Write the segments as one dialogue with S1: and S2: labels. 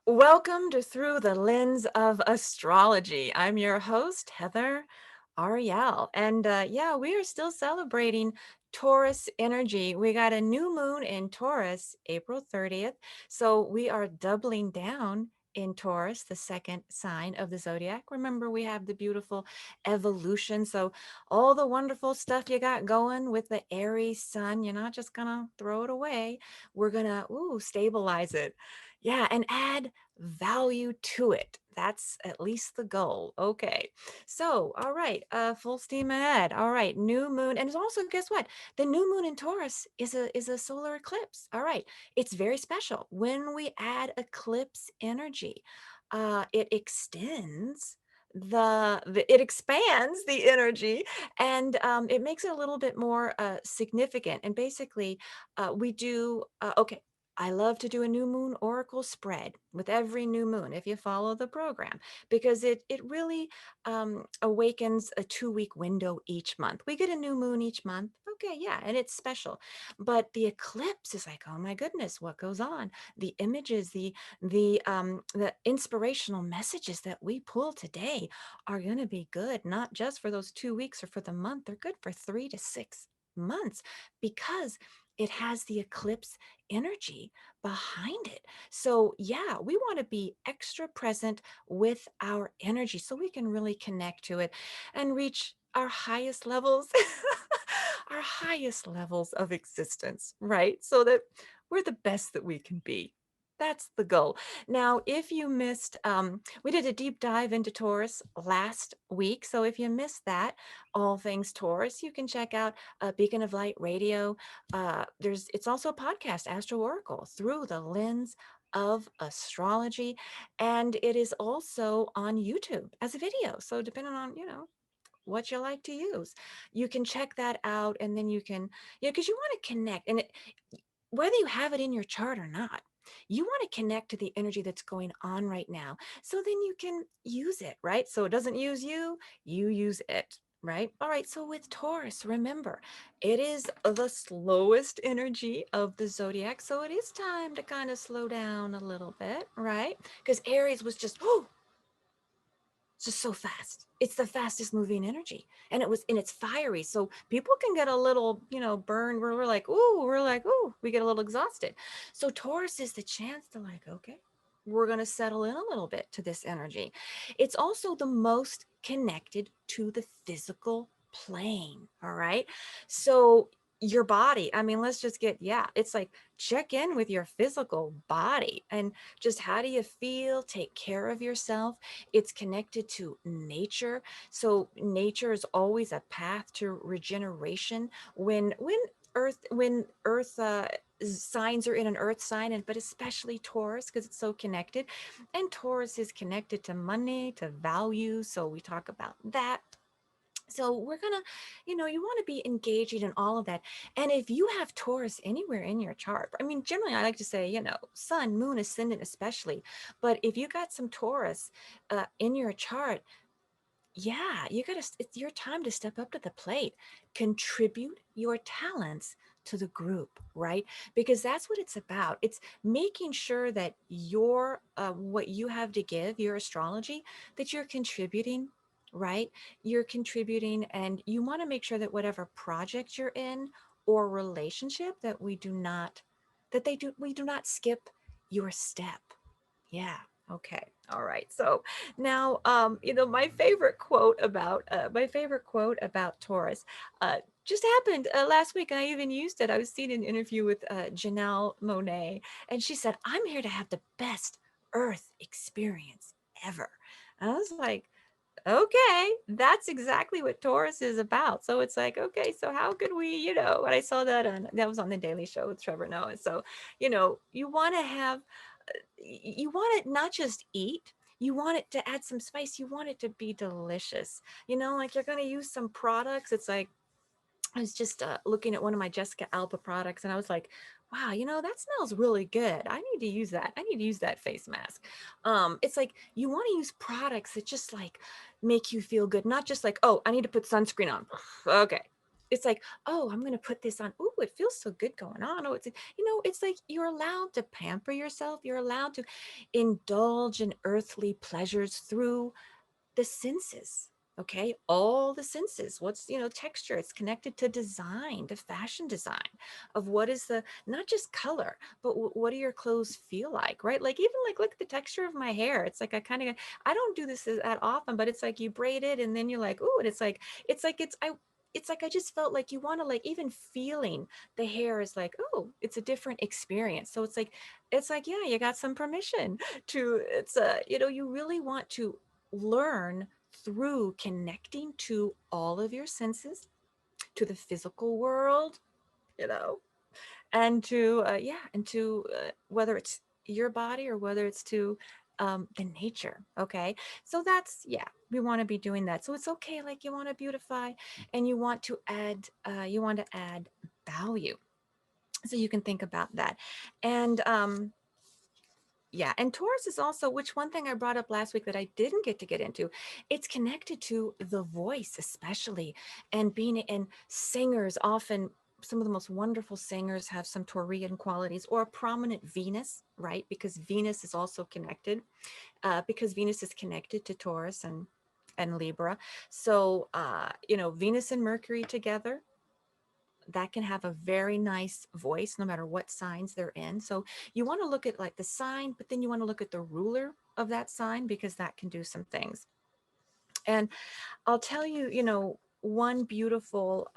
S1: Welcome to Through the Lens of Astrology. I'm your host, Heather Ariel. And yeah, we are still celebrating Taurus energy. We got a new moon in Taurus, April 30th. So we are doubling down in Taurus, the second sign of the zodiac. Remember, we have the beautiful evolution. So all the wonderful stuff you got going with the Aries sun, you're not just going to throw it away. We're going to stabilize it. Yeah, and add value to it. That's at least the goal. Okay. So, all right, full steam ahead. All right, new moon, and it's also, guess what? The new moon in Taurus is a solar eclipse. All right, it's very special when we add eclipse energy. It extends it expands the energy, and it makes it a little bit more significant. And basically, we do okay. I love to do a new moon oracle spread with every new moon if you follow the program, because it really awakens a 2 week window each month. We get a new moon each month. Okay, yeah, and it's special. But the eclipse is like, oh my goodness, what goes on? The images, the inspirational messages that we pull today are going to be good, not just for those 2 weeks or for the month. They're good for 3 to 6 months because it has the eclipse energy behind it. So, yeah, we want to be extra present with our energy so we can really connect to it and reach our highest levels, our highest levels of existence, right? So that we're the best that we can be. That's the goal. Now, if you missed, we did a deep dive into Taurus last week. So if you missed that, all things Taurus, you can check out Beacon of Light Radio. It's also a podcast, Astro Oracle, through the lens of astrology, and it is also on YouTube as a video. So depending on what you like to use, you can check that out, and then you can because you want to connect, and whether you have it in your chart or not, you want to connect to the energy that's going on right now. So then you can use it, right? So it doesn't use you, you use it, right? All right. So with Taurus, remember, it is the slowest energy of the zodiac. So it is time to kind of slow down a little bit, right? Because Aries was just, oh, it's just so fast. It's the fastest moving energy. And it's fiery. So people can get a little, burned where we're like, ooh, we get a little exhausted. So Taurus is the chance to like, okay, we're going to settle in a little bit to this energy. It's also the most connected to the physical plane. All right. So your body, I mean, let's just it's like check in with your physical body and just how do you feel? Take care of yourself. It's connected to nature. So nature is always a path to regeneration. When earth signs are in an earth sign, and but especially Taurus because it's so connected, and Taurus is connected to money, to value, so we talk about that. So we're gonna, you want to be engaging in all of that. And if you have Taurus anywhere in your chart, I mean, generally I like to say, sun, moon, ascendant, especially. But if you got some Taurus in your chart, yeah, it's your time to step up to the plate, contribute your talents to the group, right? Because that's what it's about. It's making sure that what you have to give, your astrology, that you're contributing, right? You're contributing, and you want to make sure that whatever project you're in or relationship that we do not skip your step. Yeah. Okay. All right. So now, my favorite quote about Taurus, just happened last week, and I even used it. I was seeing an interview with Janelle Monet, and she said, "I'm here to have the best Earth experience ever." And I was like, okay, that's exactly what Taurus is about. So it's like, okay, so how could we, and I saw that was on the Daily Show with Trevor Noah. So, you want to have you want it not just eat, you want it to add some spice, you want it to be delicious, like you're going to use some products. It's like I was just looking at one of my Jessica Alba products, and I was like, wow, that smells really good. I need to use that. I need to use that face mask. It's like you want to use products that just like make you feel good, not just like, oh, I need to put sunscreen on. Okay. it's like, oh, I'm going to put this on. Oh, it feels so good going on. Oh, it's like you're allowed to pamper yourself. You're allowed to indulge in earthly pleasures through the senses. Okay, all the senses. What's, texture? It's connected to design, to fashion design, of what is the, not just color, but what do your clothes feel like, right? Like, even like, look at the texture of my hair. It's like, I don't do this that often, but it's like you braid it and then you're like, oh, and it's like I just felt like you want to, like, even feeling the hair is like, oh, it's a different experience. So it's like, yeah, you got some permission to, you really want to learn through connecting to all of your senses, to the physical world, you know, and to, whether it's your body or whether it's to the nature. Okay. So that's, yeah, we want to be doing that. So it's okay. Like, you want to beautify and you want to add value. So you can think about that. And, yeah, and Taurus is also, which one thing I brought up last week that I didn't get to get into, it's connected to the voice, especially, and being, and singers often, some of the most wonderful singers have some Taurian qualities, or a prominent Venus, right? Because Venus is also connected, because Venus is connected to Taurus and Libra. So, Venus and Mercury together, that can have a very nice voice no matter what signs they're in. So you want to look at, like, the sign, but then you want to look at the ruler of that sign, because that can do some things. And I'll tell you, one beautiful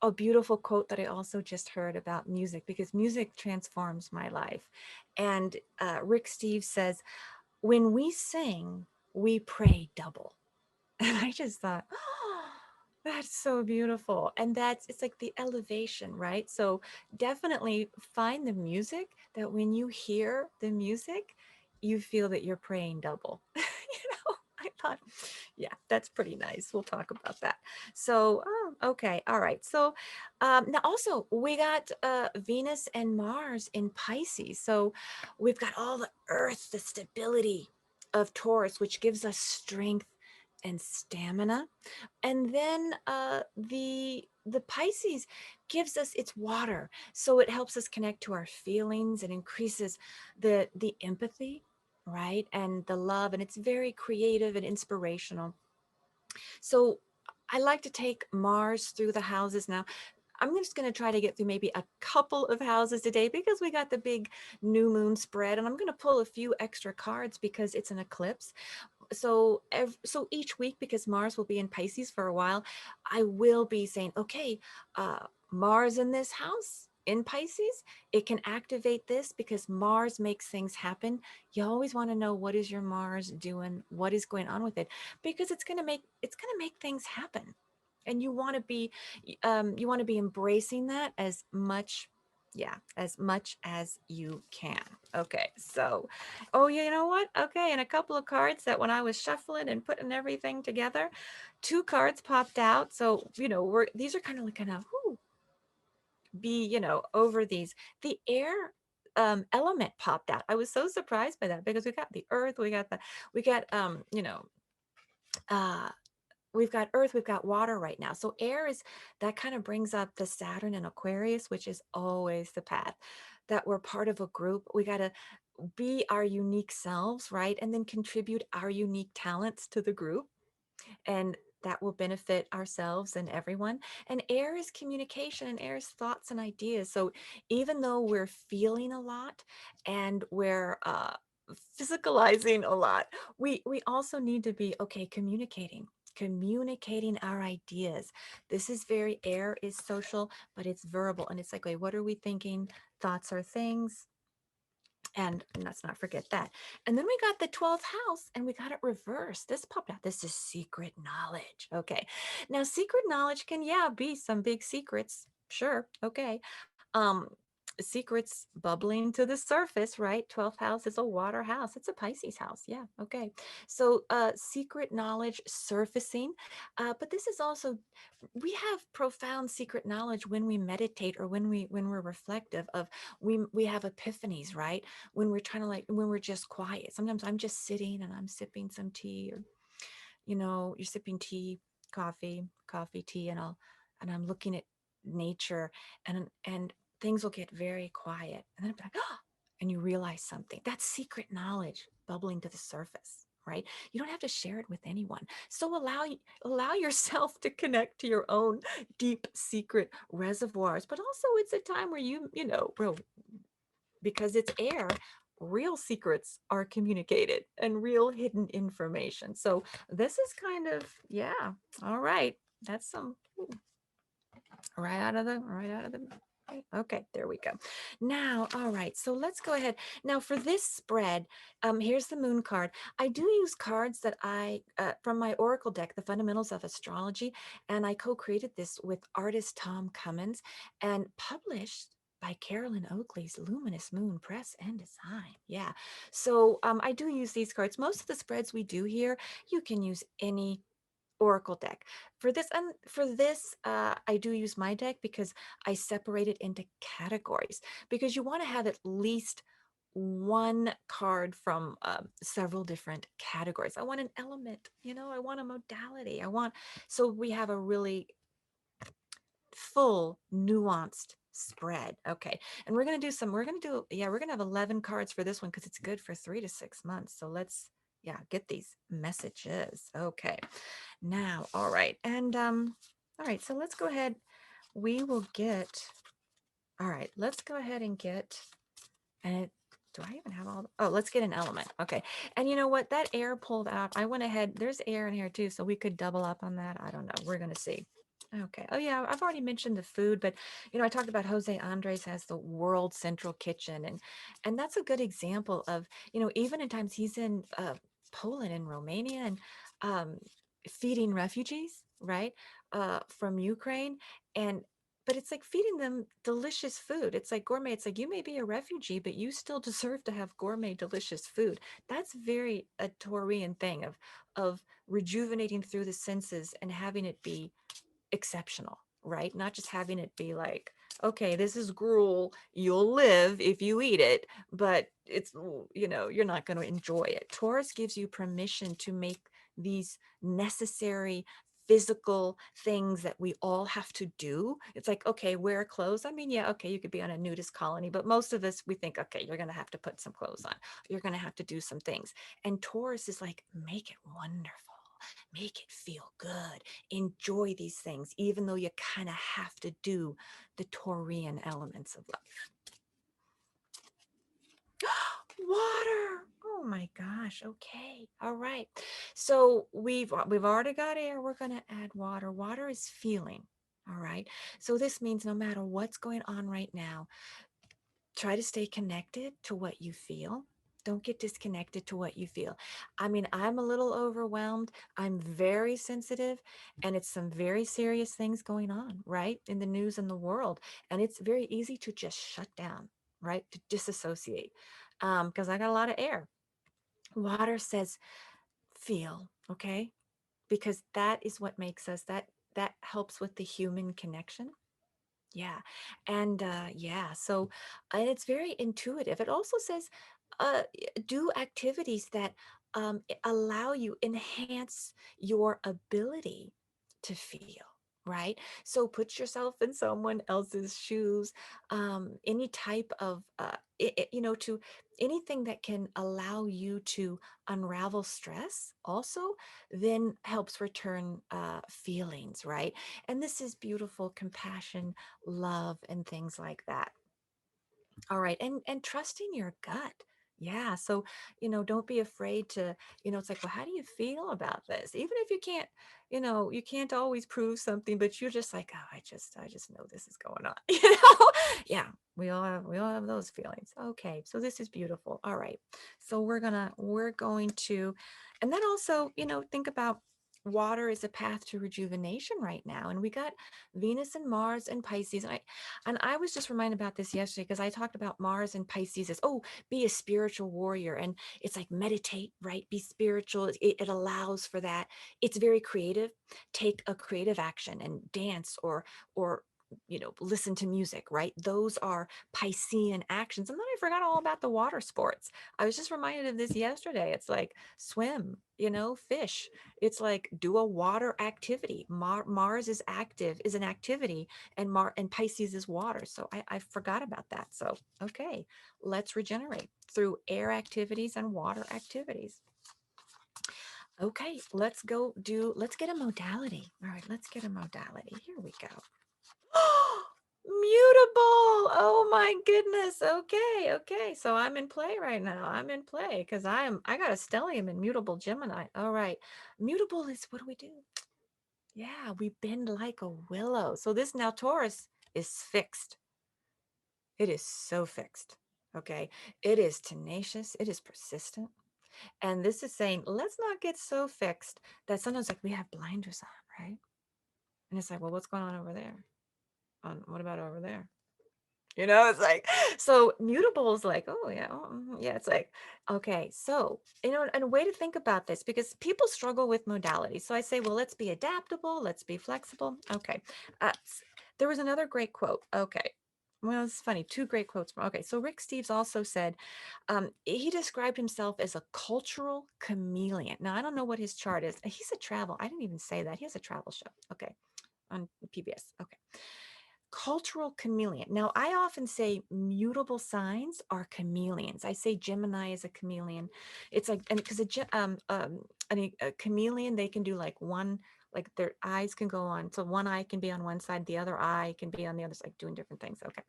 S1: a beautiful quote that I also just heard about music, because music transforms my life. And Rick Steves says, when we sing, we pray double. And I just thought, oh, that's so beautiful. And it's like the elevation, right? So definitely find the music that when you hear the music, you feel that you're praying double. I thought, yeah, that's pretty nice. We'll talk about that. So, okay. All right. So, now also we got Venus and Mars in Pisces. So we've got all the earth, the stability of Taurus, which gives us strength and stamina. And then the Pisces gives us its water, so it helps us connect to our feelings and increases the empathy, right, and the love, and it's very creative and inspirational. So I like to take Mars through the houses now. I'm just going to try to get through maybe a couple of houses today, because we got the big new moon spread, and I'm going to pull a few extra cards because it's an eclipse. So each week, because Mars will be in Pisces for a while, I will be saying, okay, Mars in this house in Pisces, it can activate this, because Mars makes things happen. You always want to know, what is your Mars doing, what is going on with it, because it's going to make things happen. And you want to be embracing that as much, yeah, as much as you can. Okay, so, oh, you know what? Okay, and a couple of cards that, when I was shuffling and putting everything together, two cards popped out. So, these are kind of like, over these. The air element popped out. I was so surprised by that, because we got the earth, we got uh we've got earth, we've got water right now. So air is, that kind of brings up the Saturn and Aquarius, which is always the path that we're part of a group. We got to be our unique selves, right? And then contribute our unique talents to the group. And that will benefit ourselves and everyone. And air is communication, and air is thoughts and ideas. So even though we're feeling a lot, and we're physicalizing a lot, we also need to be, okay, communicating our ideas. This is very, air is social, but it's verbal, and it's like, wait, what are we thinking? Thoughts are things. And let's not forget that. And then we got the 12th house, and we got it reversed. This popped out. This is secret knowledge. Okay. Now, secret knowledge can, yeah, be some big secrets. Sure. Okay. Um, Secrets bubbling to the surface, right? 12th house is a water house. It's a Pisces house. Yeah. Okay. So, secret knowledge surfacing. But this is also, we have profound secret knowledge when we meditate, or when we're reflective of, we have epiphanies, right? When we're trying to, like, when we're just quiet. Sometimes I'm just sitting and I'm sipping some tea, or you're sipping tea, coffee, tea, and and I'm looking at nature, and things will get very quiet. And then I'm like, oh, and you realize something. That's secret knowledge bubbling to the surface, right? You don't have to share it with anyone. So allow yourself to connect to your own deep secret reservoirs. But also it's a time where bro, because it's air, real secrets are communicated and real hidden information. So this is kind of, yeah, all right. That's some right out of the okay, there we go. Now, all right, so let's go ahead. Now for this spread, here's the moon card. I do use cards that I from my oracle deck, the fundamentals of astrology, and I co-created this with artist Tom Cummins and published by Carolyn Oakley's Luminous Moon Press and Design. Yeah, so I do use these cards. Most of the spreads we do here, you can use any oracle deck. For this, I do use my deck because I separate it into categories, because you want to have at least one card from several different categories. I want an element, I want a modality. So we have a really full, nuanced spread. Okay. And we're going to have 11 cards for this one because it's good for 3 to 6 months. So let's, yeah, get these messages. Okay. Now, all right. And, all right. So let's go ahead. We will get, all right. Let's go ahead and get, and do I even have all, let's get an element. Okay. And you know what? That air pulled out. I went ahead. There's air in here too. So we could double up on that. I don't know. We're going to see. Okay. Oh yeah, I've already mentioned the food, but I talked about Jose Andres has the world central kitchen, and that's a good example of, even in times he's in Poland and Romania and um, feeding refugees, right, from Ukraine, and but it's like feeding them delicious food. It's like gourmet. It's like you may be a refugee, but you still deserve to have gourmet, delicious food. That's very a Taurian thing of rejuvenating through the senses and having it be exceptional, right? Not just having it be like, okay, this is gruel, you'll live if you eat it, but you're not going to enjoy it. Taurus gives you permission to make these necessary physical things that we all have to do. It's like, okay, wear clothes. I mean, yeah, okay, you could be on a nudist colony, but most of us, we think, okay, you're going to have to put some clothes on. You're going to have to do some things. And Taurus is like, make it wonderful. Make it feel good. Enjoy these things, even though you kind of have to do the Taurian elements of life. Water. Oh my gosh. Okay. All right. So we've already got air. We're going to add water. Water is feeling. All right. So this means no matter what's going on right now, try to stay connected to what you feel. Don't get disconnected to what you feel. I mean, I'm a little overwhelmed. I'm very sensitive, and it's some very serious things going on, right, in the news and the world. And it's very easy to just shut down, right, to disassociate, because I got a lot of air. Water says, feel, okay, because that is what makes us, that helps with the human connection. Yeah. And yeah, so and it's very intuitive. It also says do activities that allow you, enhance your ability to feel. Right. So put yourself in someone else's shoes, any type of, to anything that can allow you to unravel stress also then helps return feelings. Right. And this is beautiful compassion, love, and things like that. All right. And trusting your gut. Yeah. So, don't be afraid to, it's like, well, how do you feel about this? Even if you can't, you can't always prove something, but you're just like, oh, I just know this is going on. Yeah. We all have those feelings. Okay. So this is beautiful. All right. So we're going to, and then also, think about water is a path to rejuvenation right now. And we got Venus and Mars and Pisces. And I was just reminded about this yesterday because I talked about Mars and Pisces as, oh, be a spiritual warrior. And it's like meditate, right? Be spiritual. It allows for that. It's very creative. Take a creative action and dance or listen to music, right? Those are Piscean actions. And then I forgot all about the water sports. I was just reminded of this yesterday. It's like swim, fish. It's like do a water activity. Mars is active, is an activity, and Pisces is water. So I forgot about that. So okay, let's regenerate through air activities and water activities. Okay, let's get a modality. All right, let's get a modality. Here we go. Mutable. Oh my goodness. Okay, okay. So I'm in play right now. I'm in play because I got a stellium in mutable Gemini. All right. Mutable is what do we do? Yeah, we bend like a willow. So this now Taurus is fixed. It is so fixed. Okay. It is tenacious. It is persistent. And this is saying, let's not get so fixed that sometimes like we have blinders on, right? And it's like, well, what's going on over there? What about over there? It's like, so mutable is like, oh yeah, yeah. It's like, okay, so and a way to think about this because people struggle with modality. So I say, well, let's be adaptable, let's be flexible. Okay, there was another great quote. Okay, well, it's funny, two great quotes. Okay, so Rick Steves also said he described himself as a cultural chameleon. Now I don't know what his chart is. He's a travel. I didn't even say that. He has a travel show. Okay, on PBS. Okay. Cultural chameleon. Now, I often say mutable signs are chameleons. I say Gemini is a chameleon. It's like, and because a chameleon, they can do like one, like their eyes can go on. So one eye can be on one side, the other eye can be on the other side, doing different things. Okay.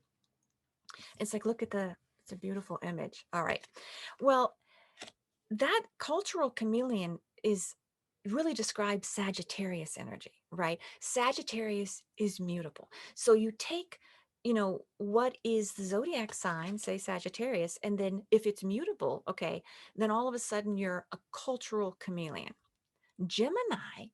S1: It's like, it's a beautiful image. All right. Well, that cultural chameleon is really describes Sagittarius energy, right? Sagittarius is mutable. So you take, what is the zodiac sign, say Sagittarius, and then if it's mutable, okay, then all of a sudden you're a cultural chameleon. Gemini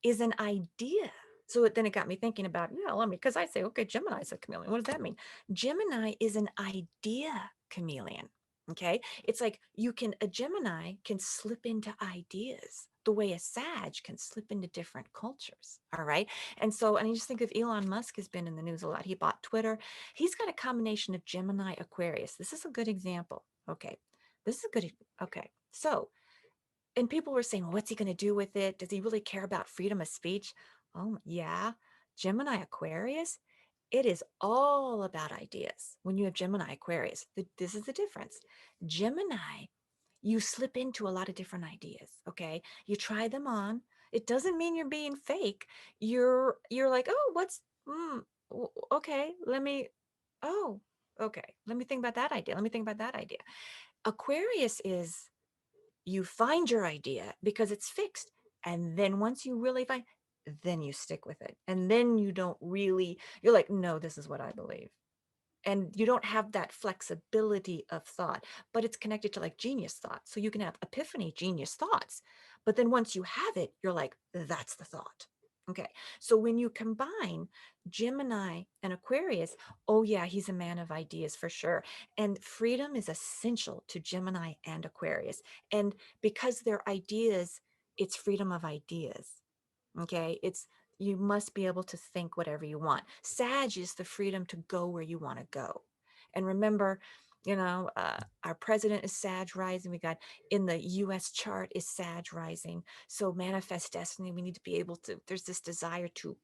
S1: is an idea. So then it got me thinking about, because I say, okay, Gemini is a chameleon. What does that mean? Gemini is an idea chameleon. Okay. It's like a Gemini can slip into ideas the way a Sag can slip into different cultures. All right. And I just think of Elon Musk has been in the news a lot. He bought Twitter. He's got a combination of Gemini Aquarius. This is a good example. Okay. This is a good. Okay. So and people were saying, well, what's he going to do with it? Does he really care about freedom of speech? Oh, yeah. Gemini Aquarius, it is all about ideas. When you have Gemini Aquarius, this is the difference. Gemini, you slip into a lot of different ideas. Okay. You try them on. It doesn't mean you're being fake. You're like, oh, okay. Oh, okay. Let me think about that idea. Let me think about that idea. Aquarius is you find your idea because it's fixed. And then once you really find, then you stick with it. And then you're like, no, this is what I believe. And you don't have that flexibility of thought, but it's connected to like genius thoughts. So you can have epiphany genius thoughts, but then once you have it, you're like, that's the thought. Okay. So when you combine Gemini and Aquarius, oh yeah, he's a man of ideas for sure. And freedom is essential to Gemini and Aquarius. And because they're ideas, it's freedom of ideas. Okay. You must be able to think whatever you want. Sag is the freedom to go where you want to go. And remember, our president is Sag rising. We got in the US chart is Sag rising. So manifest destiny, we need to be able to, there's this desire to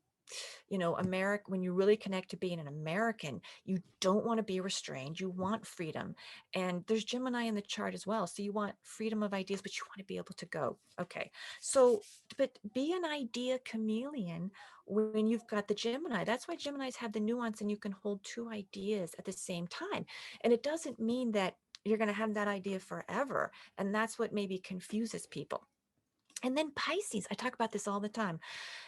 S1: America, when you really connect to being an American, you don't want to be restrained. You want freedom. And there's Gemini in the chart as well. So you want freedom of ideas, but you want to be able to go. Okay. So, but be an idea chameleon when you've got the Gemini. That's why Geminis have the nuance and you can hold two ideas at the same time. And it doesn't mean that you're going to have that idea forever. And that's what maybe confuses people. And then Pisces, I talk about this all the time.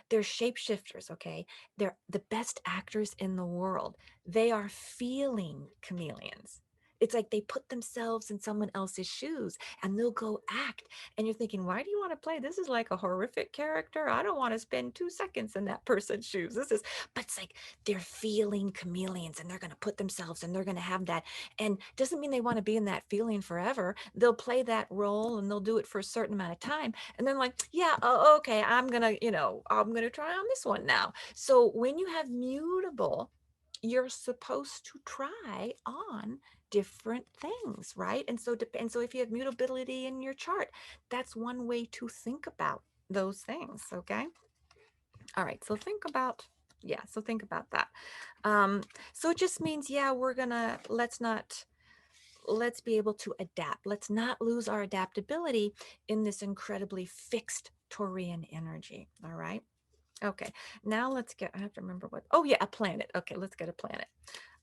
S1: They're shapeshifters, okay? They're the best actors in the world. They are feeling chameleons. It's like they put themselves in someone else's shoes and they'll go act. And you're thinking, why do you want to play? This is like a horrific character. I don't want to spend 2 seconds in that person's shoes. But it's like they're feeling chameleons and they're going to put themselves and they're going to have that. And doesn't mean they want to be in that feeling forever. They'll play that role and they'll do it for a certain amount of time and then like, yeah, okay, I'm gonna try on this one now. So when you have mutable you're supposed to try on different things, right? And so if you have mutability in your chart, that's one way to think about those things, okay? All right, so think about that. Um, so it just means, yeah, let's be able to adapt. Let's not lose our adaptability in this incredibly fixed Taurian energy. All right. Okay. Now I have to remember oh yeah, a planet. Okay, let's get a planet.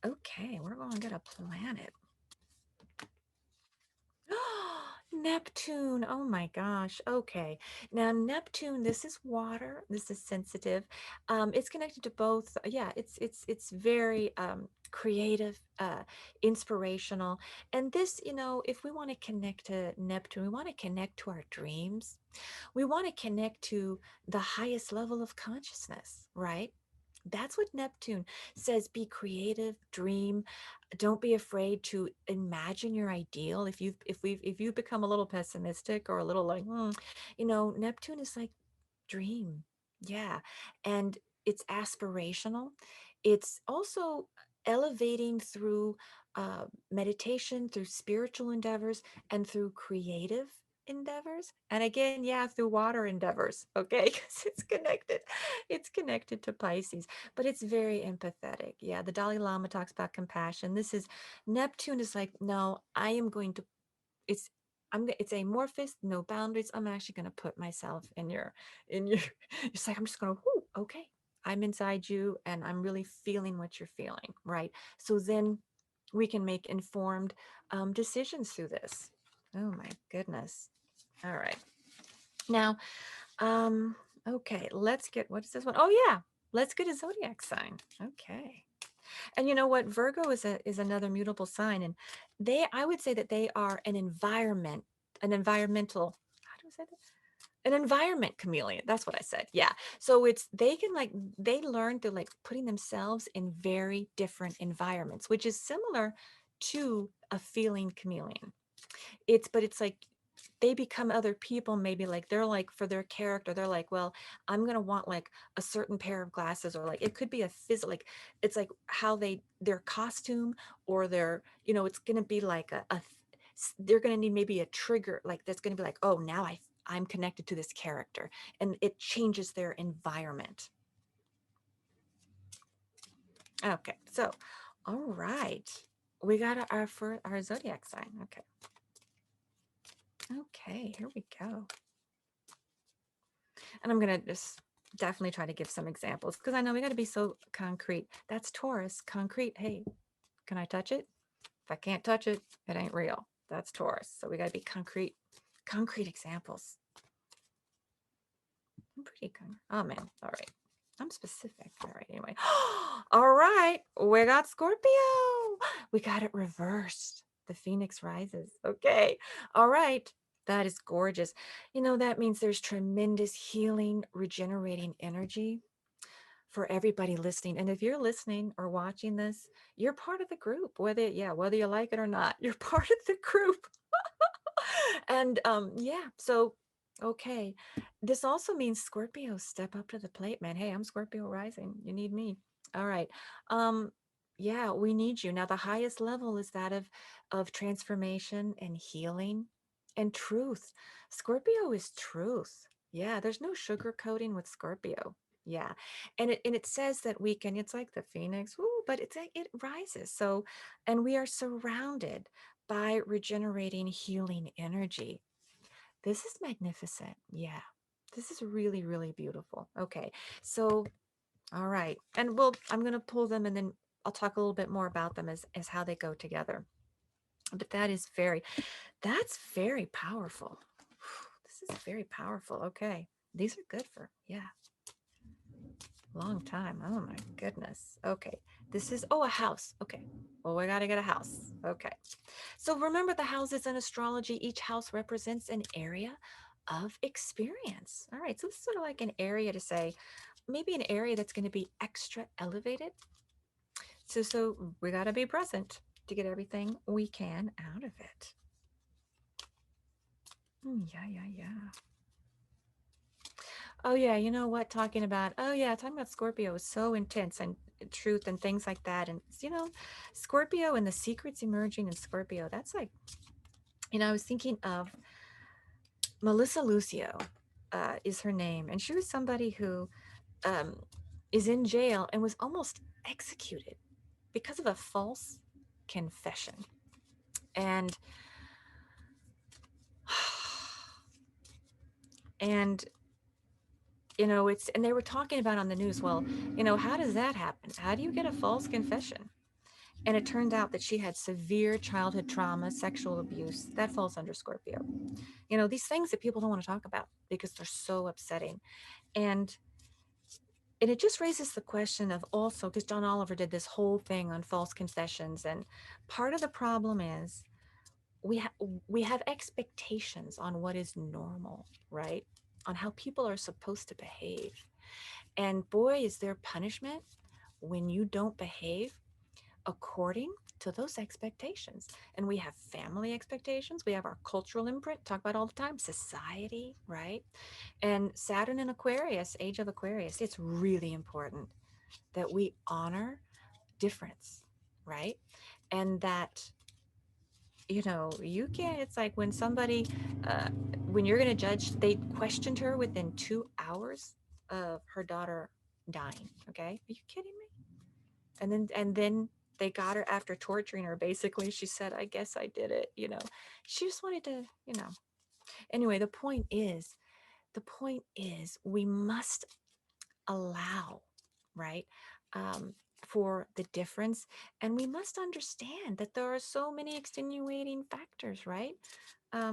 S1: Okay, we're going to get a planet. Neptune. Oh my gosh. Okay. Now Neptune, this is water. This is sensitive. It's connected to both. Yeah, it's very creative, inspirational. And this, if we want to connect to Neptune, we want to connect to our dreams. We want to connect to the highest level of consciousness, right? That's what Neptune says. Be creative, dream. Don't be afraid to imagine your ideal. If you've become a little pessimistic or a little like, Neptune is like dream. Yeah. And it's aspirational. It's also elevating through meditation, through spiritual endeavors, and through creative endeavors. And again, yeah, through water endeavors. Okay. Because it's connected to Pisces, but it's very empathetic. Yeah. The Dalai Lama talks about compassion. Neptune is like, no, I am going to it's it's amorphous, no boundaries. I'm actually going to put myself in your it's like I'm just going to, okay, I'm inside you and I'm really feeling what you're feeling, right? So then we can make informed decisions through this. Oh my goodness. All right. Now, um okay, let's get, what is this one? Oh yeah, let's get a zodiac sign. Okay. And you know what? Virgo is another mutable sign, and I would say that they are an environmental. How do I say that? An environment chameleon. That's what I said. Yeah. So they learn through like putting themselves in very different environments, which is similar to a feeling chameleon. But it's like they become other people. Maybe like they're like, for their character, they're like, well, I'm gonna want like a certain pair of glasses, or like it could be a physical, like it's like how their costume, or it's gonna be like they're gonna need maybe a trigger, like that's gonna be like, oh, now I'm connected to this character, and it changes their environment. Okay, so all right, we got our zodiac sign. Okay, here we go. And I'm going to just definitely try to give some examples, because I know we got to be so concrete. That's Taurus, concrete. Hey, can I touch it? If I can't touch it, it ain't real. That's Taurus. So we got to be concrete examples. I'm pretty concrete. Oh man. All right. I'm specific. All right. Anyway. All right. We got Scorpio. We got it reversed. The Phoenix rises. Okay. All right. That is gorgeous. That means there's tremendous healing, regenerating energy for everybody listening. And if you're listening or watching this, you're part of the group, whether you like it or not, you're part of the group. And yeah, so okay. This also means Scorpio, step up to the plate, man. Hey, I'm Scorpio rising. You need me. All right. Um, yeah, we need you. Now, the highest level is that of transformation and healing and truth. Scorpio is truth. Yeah, there's no sugarcoating with Scorpio. Yeah. And it says that we can, it's like the phoenix, but it rises. So, and we are surrounded by regenerating, healing energy. This is magnificent. Yeah. This is really, really beautiful. Okay. So, all right. And I'm going to pull them, and then I'll talk a little bit more about them as how they go together. But that's very powerful. This is very powerful. Okay. These are good for, yeah, long time. Oh my goodness. Okay. This is, a house. Okay. Well, we got to get a house. Okay. So remember, the houses in astrology, each house represents an area of experience. All right. So this is sort of like an area to say, maybe an area that's going to be extra elevated. So we got to be present to get everything we can out of it. Yeah, yeah, yeah. Oh yeah, you know what? Talking about Scorpio is so intense, and truth and things like that. And, Scorpio and the secrets emerging in Scorpio, that's like, I was thinking of Melissa Lucio, is her name. And she was somebody who um, is in jail and was almost executed because of a false confession. And and and they were talking about on the news, well, how does that happen? How do you get a false confession? And it turned out that she had severe childhood trauma, sexual abuse. That falls under Scorpio. These things that people don't want to talk about because they're so upsetting. And it just raises the question of, also, because John Oliver did this whole thing on false confessions, and part of the problem is we we have expectations on what is normal, right? On how people are supposed to behave. And boy, is there punishment when you don't behave according to those expectations. And we have family expectations, we have our cultural imprint, talk about all the time, society, right? And Saturn in Aquarius, age of Aquarius, it's really important that we honor difference, right? And that, you can't, it's like when somebody, uh, when you're going to judge, they questioned her within 2 hours of her daughter dying. Okay. Are you kidding me? And then they got her after torturing her. Basically, she said, I guess I did it. She just wanted to, anyway, the point is we must allow, right? Um, for the difference. And we must understand that there are so many extenuating factors, right?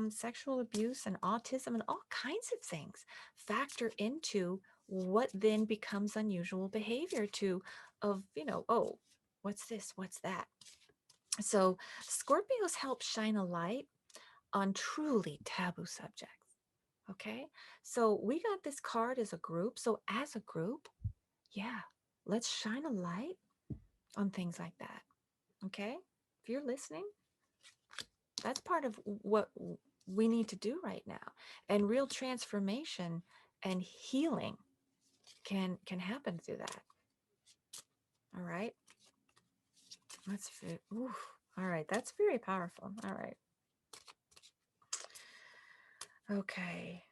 S1: Sexual abuse and autism and all kinds of things factor into what then becomes unusual behavior of, oh, what's this? What's that? So Scorpios help shine a light on truly taboo subjects. Okay. So we got this card as a group. So as a group, yeah, let's shine a light on things like that. Okay. If you're listening, that's part of what we need to do right now. And real transformation and healing can happen through that. All right. All right. That's very powerful. All right. Okay.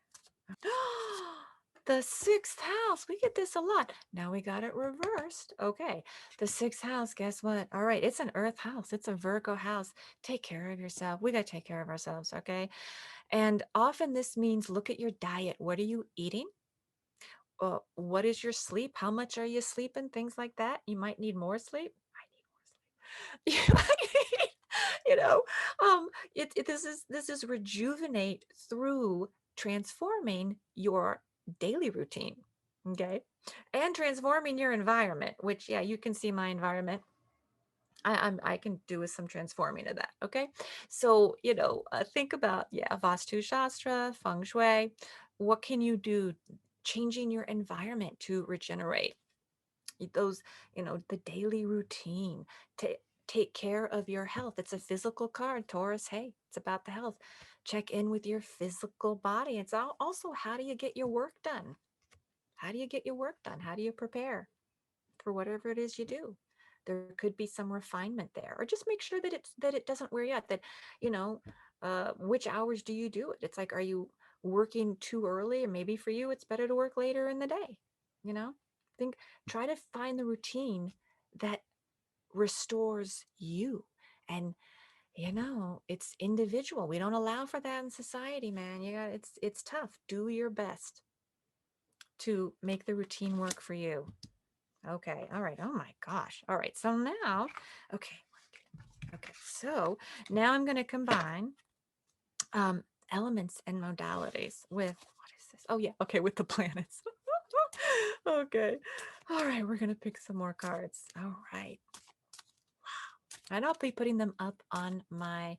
S1: The sixth house. We get this a lot. Now we got it reversed. Okay. The sixth house, guess what? All right. It's an earth house. It's a Virgo house. Take care of yourself. We got to take care of ourselves. Okay. And often this means look at your diet. What are you eating? What is your sleep? How much are you sleeping? Things like that. You might need more sleep. I need more sleep. you know, this is rejuvenate through transforming your daily routine. Okay. And transforming your environment, which, yeah, you can see my environment. I can do with some transforming of that. Okay. So, think about, yeah, Vastu Shastra, Feng Shui. What can you do? Changing your environment to regenerate those, the daily routine to take care of your health. It's a physical card, Taurus. Hey, it's about the health. Check in with your physical body. It's also, how do you get your work done? How do you get your work done? How do you prepare for whatever it is you do? There could be some refinement there, or just make sure that it doesn't wear you out. That, you know, which hours do you do it? It's like, are you working too early? And maybe for you, it's better to work later in the day. You know, think, try to find the routine that restores you. And it's individual. We don't allow for that in society, man. It's tough. Do your best to make the routine work for you. Okay. All right. Oh my gosh. All right. So now, okay. Okay. So now I'm going to combine um, elements and modalities with, what is this? Oh yeah. Okay. With the planets. Okay. All right. We're going to pick some more cards. All right. And I'll be putting them up on my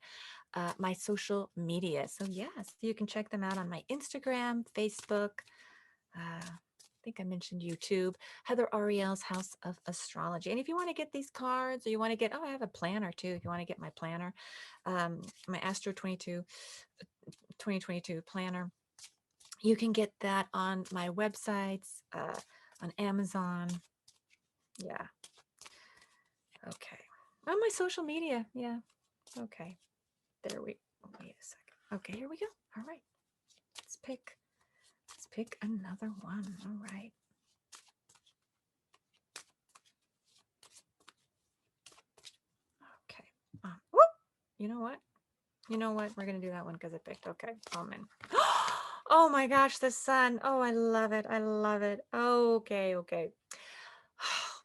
S1: social media. So yes, you can check them out on my Instagram, Facebook. I think I mentioned YouTube, Heather Ariel's House of Astrology. And if you want to get these cards, or you want to get, I have a planner too. If you want to get my planner, my Astro 2022 planner, you can get that on my websites, on Amazon. Yeah. Okay. On my social media. Yeah. Okay. There we wait a second. Okay, here we go. All right. Let's pick another one. All right. Okay. Whoop. You know what? You know what? We're gonna do that one because it picked. Okay. Amen. Oh my gosh, the sun. Oh, I love it. I love it. Okay, okay.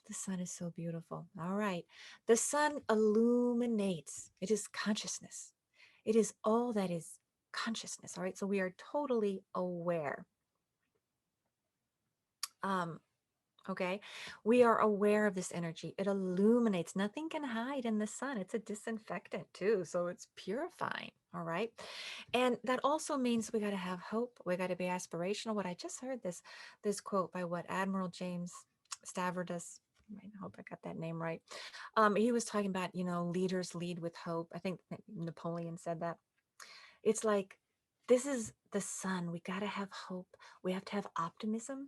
S1: The sun is so beautiful. All right. The sun illuminates. It is consciousness. It is all that is consciousness. All right. So we are totally aware. Um, okay. We are aware of this energy. It illuminates. Nothing can hide in the sun. It's a disinfectant too. So it's purifying. All right. And that also means we got to have hope. We got to be aspirational. What I just heard this quote by what Admiral James Stavridis. I hope I got that name right. He was talking about, leaders lead with hope. I think Napoleon said that. It's like, this is the sun. We got to have hope. We have to have optimism,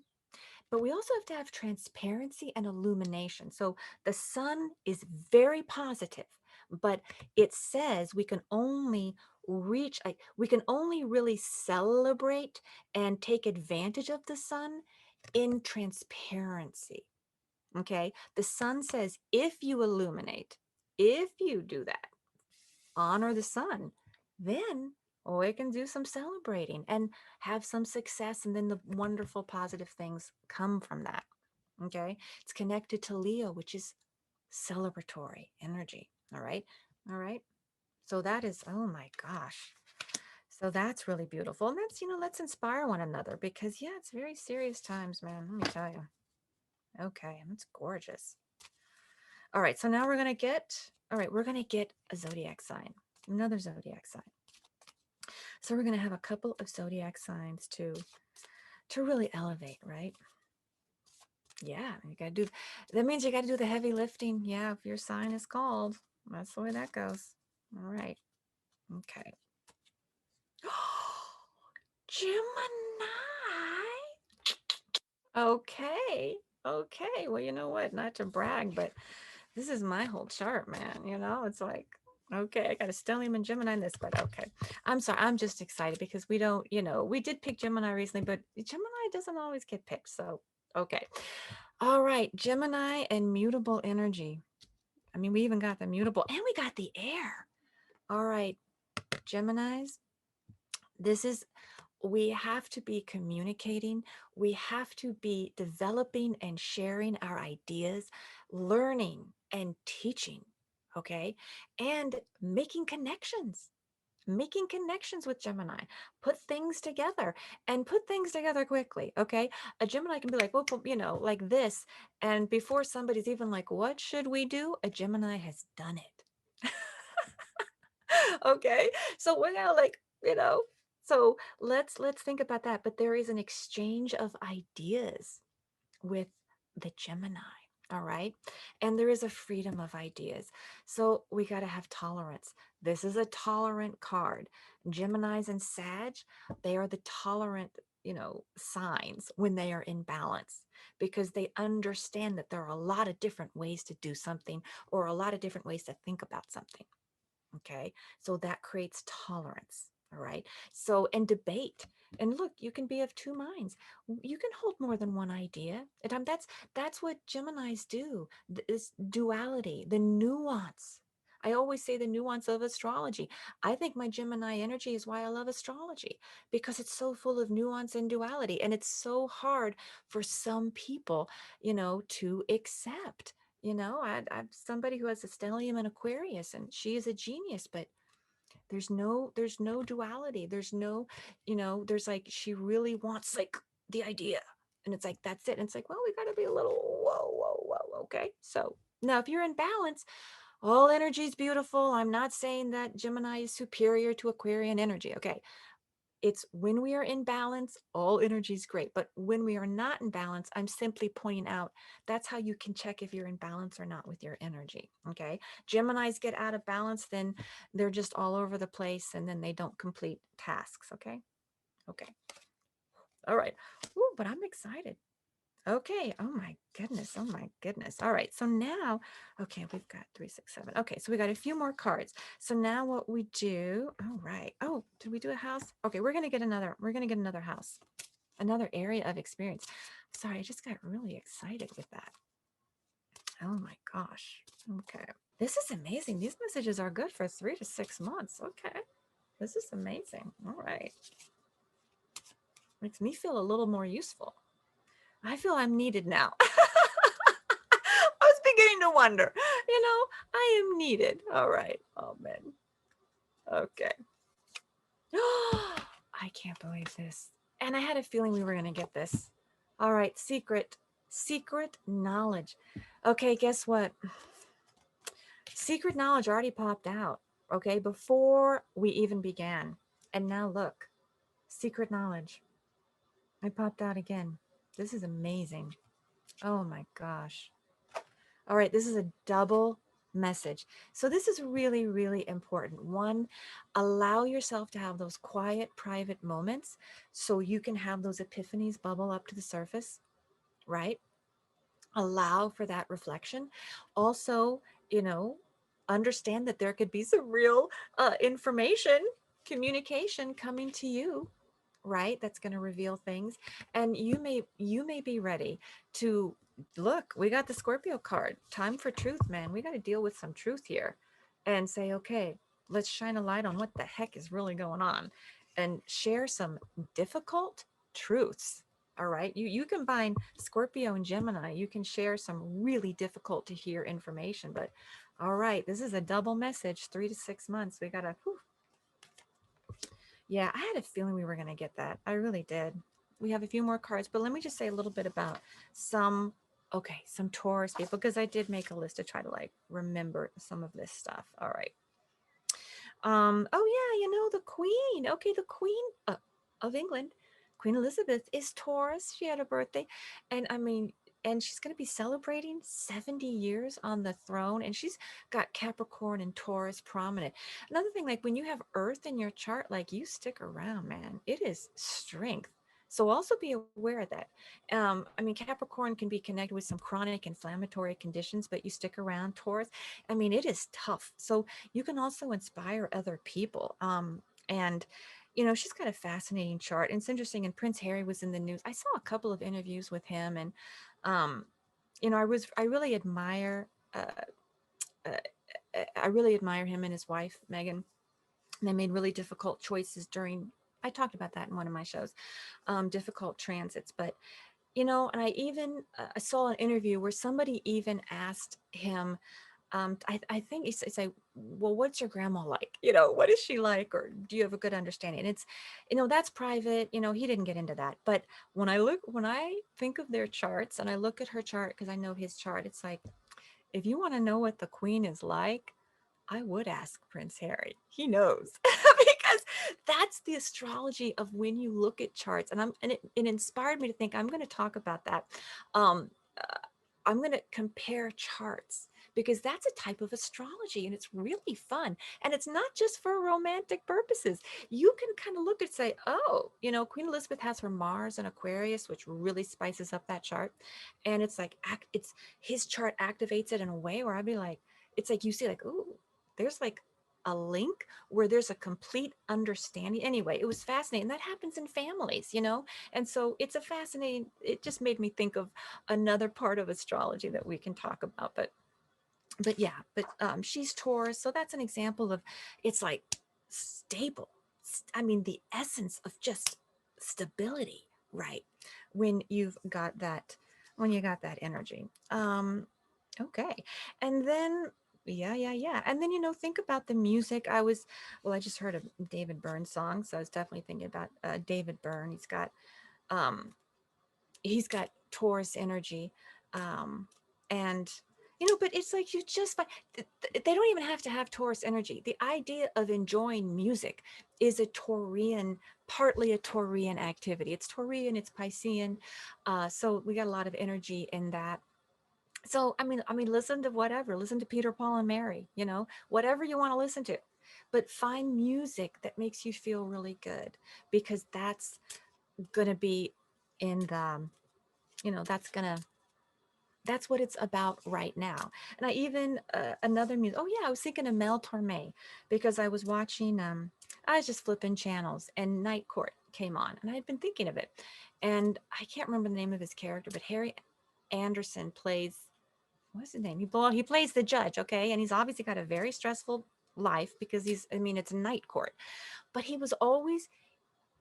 S1: but we also have to have transparency and illumination. So the sun is very positive, but it says we can only we can only really celebrate and take advantage of the sun in transparency. Okay. The sun says if you illuminate, if you do that, honor the sun, then we can do some celebrating and have some success. And then the wonderful positive things come from that. Okay. It's connected to Leo, which is celebratory energy. All right. All right. So that is, oh my gosh. So that's really beautiful. And that's, let's inspire one another because, yeah, it's very serious times, man. Let me tell you. Okay. And it's gorgeous. All right. So now we're going to get a zodiac sign, another zodiac sign. So we're going to have a couple of zodiac signs to really elevate, right? Yeah, you got to do that means you got to do the heavy lifting. Yeah, if your sign is called. That's the way that goes. All right. Okay. Gemini. Okay. Okay. Well, you know what? Not to brag, but this is my whole chart, man. It's like, okay, I got a stellium and Gemini in this, but okay. I'm sorry. I'm just excited because we don't, we did pick Gemini recently, but Gemini doesn't always get picked. So, okay. All right. Gemini and mutable energy. I mean, we even got the mutable and we got the air. All right. Geminis, this is we have to be communicating. We have to be developing and sharing our ideas, learning and teaching, okay? And making connections with Gemini, put things together and put things together quickly, okay? A Gemini can be like, well, like this. And before somebody's even like, what should we do? A Gemini has done it. Okay, so we're gonna so let's think about that. But there is an exchange of ideas with the Gemini. All right. And there is a freedom of ideas. So we got to have tolerance. This is a tolerant card. Geminis and Sag, they are the tolerant, signs when they are in balance because they understand that there are a lot of different ways to do something or a lot of different ways to think about something. Okay. So that creates tolerance. All right. So, and debate. And look, you can be of two minds. You can hold more than one idea. And that's what Geminis do. This duality, the nuance. I always say the nuance of astrology. I think my Gemini energy is why I love astrology because it's so full of nuance and duality. And it's so hard for some people, to accept. I'm somebody who has a stellium and Aquarius, and she is a genius, but there's no duality. There's no, there's like she really wants like the idea, and it's like that's it. And it's like, well, we got to be a little whoa, whoa, whoa. Okay, so now if you're in balance, all energy is beautiful. I'm not saying that Gemini is superior to Aquarian energy. Okay, it's when we are in balance, all energy is great. But when we are not in balance, I'm simply pointing out that's how you can check if you're in balance or not with your energy. Okay. Geminis get out of balance, then they're just all over the place and then they don't complete tasks. Okay. Okay. All right. Ooh, but I'm excited. Okay. Oh my goodness. Oh my goodness. All right. So now, okay, we've got 3, 6, 7. Okay. So we got a few more cards. So now what we do, all right. Oh, did we do a house? Okay. We're going to get another house, another area of experience. Sorry. I just got really excited with that. Oh my gosh. Okay. This is amazing. These messages are good for 3 to 6 months. Okay. This is amazing. All right. Makes me feel a little more useful. I feel I'm needed now. I was beginning to wonder, I am needed. All right. Oh, man. Okay. I can't believe this. And I had a feeling we were going to get this. All right. Secret knowledge. Okay. Guess what? Secret knowledge already popped out. Okay. Before we even began. And now look, secret knowledge. I popped out again. This is amazing. Oh my gosh. All right, this is a double message. So this is really, really important. One, allow yourself to have those quiet, private moments so you can have those epiphanies bubble up to the surface, right? Allow for that reflection. Also, understand that there could be some real information, communication coming to you, right? That's going to reveal things. And you may be ready to look. We got the Scorpio card. Time for truth, man. We got to deal with some truth here and say, okay, let's shine a light on what the heck is really going on and share some difficult truths. All right. You combine Scorpio and Gemini, you can share some really difficult to hear information. But all right, this is a double message, 3 to 6 months. We gotta whew. Yeah, I had a feeling we were going to get that. I really did. We have a few more cards, but let me just say a little bit about some, okay, some Taurus people, because I did make a list to try to like remember some of this stuff. All right. Oh yeah, the Queen. Okay, the Queen of England, Queen Elizabeth is Taurus. She had a birthday, and I mean, and she's going to be celebrating 70 years on the throne, and she's got Capricorn and Taurus prominent. Another thing, like when you have Earth in your chart, like you stick around, man. It is strength. So also be aware of that. I mean, Capricorn can be connected with some chronic inflammatory conditions, but you stick around. Taurus, I mean, it is tough. So you can also inspire other people. And she's got a fascinating chart. And it's interesting. And Prince Harry was in the news. I saw a couple of interviews with him, and um, I really admire. Uh, I really admire him and his wife Meghan. They made really difficult choices during. I talked about that in one of my shows. Difficult transits, but and I saw an interview where somebody even asked him, I think it's like, well, what's your grandma like? What is she like? Or do you have a good understanding? And it's, that's private. He didn't get into that. But when I think of their charts and I look at her chart, because I know his chart, it's like, if you want to know what the queen is like, I would ask Prince Harry. He knows because that's the astrology of when you look at charts. And it inspired me to think I'm going to talk about that. Um, uh, I'm going to compare charts because that's a type of astrology and it's really fun. And it's not just for romantic purposes. You can kind of look and say, oh, Queen Elizabeth has her Mars and Aquarius, which really spices up that chart. And it's like, it's his chart activates it in a way where I'd be like, it's like you see like, ooh, there's like a link where there's a complete understanding. Anyway, it was fascinating. That happens in families. And so it just made me think of another part of astrology that we can talk about. But yeah, she's Taurus. So that's an example of, it's like stable. I mean, the essence of just stability, right? When you've got that, when you got that energy. Okay. And then, yeah. And then, think about the music. I just heard a David Byrne song. So I was definitely thinking about David Byrne. Um, he's got Taurus energy. And, but it's like they don't even have to have Taurus energy. The idea of enjoying music is partly a Taurian activity. It's Taurian, it's Piscean. So we got a lot of energy in that. So I mean, listen to Peter, Paul, and Mary, whatever you want to listen to, but find music that makes you feel really good, because that's gonna be in the that's what it's about right now. And I even another music. Oh yeah, I was thinking of Mel Torme because I was watching. I was just flipping channels, and Night Court came on, and I had been thinking of it, and I can't remember the name of his character, but Harry Anderson plays. What's his name? He plays the judge, okay, and he's obviously got a very stressful life because he's. I mean, it's Night Court, but he was always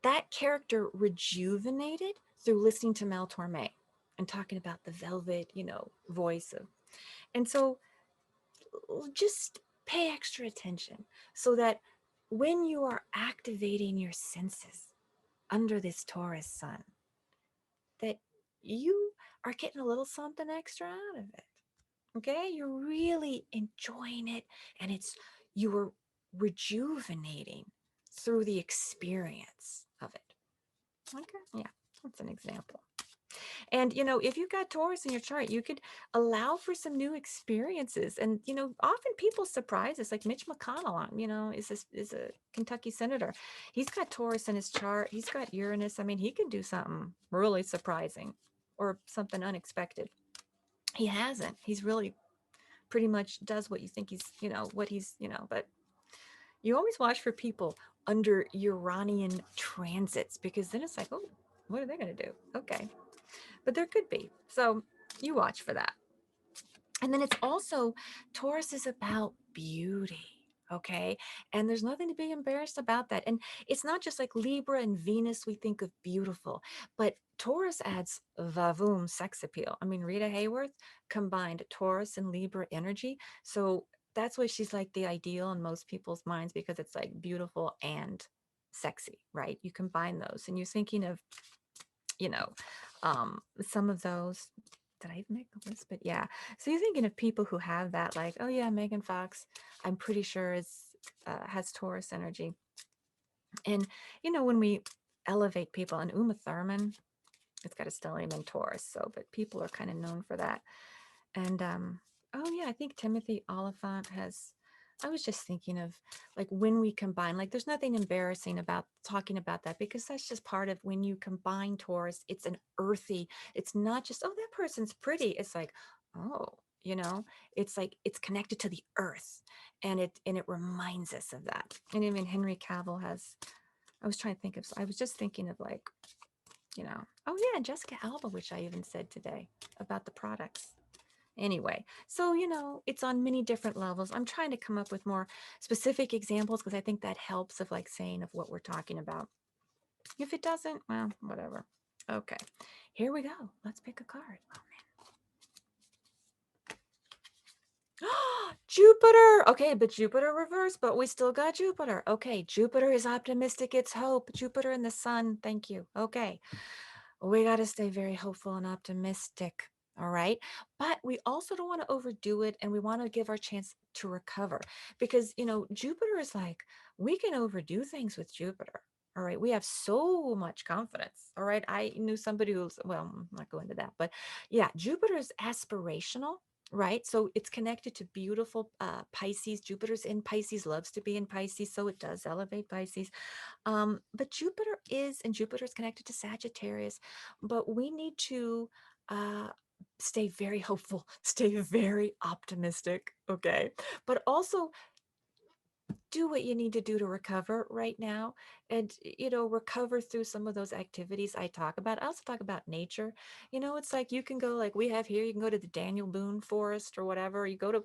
S1: that character rejuvenated through listening to Mel Torme and talking about the velvet, voice of. And so just pay extra attention so that when you are activating your senses under this Taurus sun, that you are getting a little something extra out of it. Okay? You're really enjoying it and you are rejuvenating through the experience of it. Okay? Yeah, that's an example. And, if you've got Taurus in your chart, you could allow for some new experiences. And, often people surprise us, like Mitch McConnell, is a Kentucky senator. He's got Taurus in his chart. He's got Uranus. I mean, he could do something really surprising or something unexpected. He hasn't. He's really pretty much does what you think but you always watch for people under Uranian transits because then it's like, oh, what are they going to do? Okay. But there could be. So you watch for that. And then it's also Taurus is about beauty. Okay. And there's nothing to be embarrassed about that. And it's not just like Libra and Venus, we think of beautiful, but Taurus adds vavoom sex appeal. I mean, Rita Hayworth combined Taurus and Libra energy. So that's why she's like the ideal in most people's minds because it's like beautiful and sexy, right? You combine those and you're thinking of some of those. Did I even make the list? But yeah. So you're thinking of people who have that, like, oh yeah, Megan Fox, I'm pretty sure has Taurus energy. And when we elevate people, and Uma Thurman, it's got a stellium in Taurus. So, but people are kind of known for that. And oh yeah, I think Timothy Oliphant has. I was just thinking of like when we combine, like there's nothing embarrassing about talking about that because that's just part of when you combine Taurus, it's an earthy, it's not just, oh, that person's pretty. It's like, oh, it's like it's connected to the earth and it reminds us of that. And even Henry Cavill has, I was just thinking of like, oh yeah, Jessica Alba, which I even said today about the products. Anyway, so it's on many different levels. I'm trying to come up with more specific examples because I think that helps of like saying of what we're talking about. If it doesn't, well, whatever. Okay, here we go. Let's pick a card. Oh, Jupiter. Okay, but Jupiter reversed, but we still got Jupiter. Okay, Jupiter is optimistic. It's hope. Jupiter and the sun. Thank you. Okay, we got to stay very hopeful and optimistic. All right. But we also don't want to overdo it and we want to give our chance to recover because, Jupiter is like, we can overdo things with Jupiter. All right. We have so much confidence. All right. I knew somebody who's, well, I'm not going into that, but yeah, Jupiter is aspirational. Right. So it's connected to beautiful Pisces. Jupiter's in Pisces, loves to be in Pisces. So it does elevate Pisces. But Jupiter is connected to Sagittarius, but we need to uh, stay very hopeful, stay very optimistic, okay? But also do what you need to do to recover right now and, recover through some of those activities I talk about. I also talk about nature. It's like you can go, like we have here, you can go to the Daniel Boone Forest or whatever. You go to,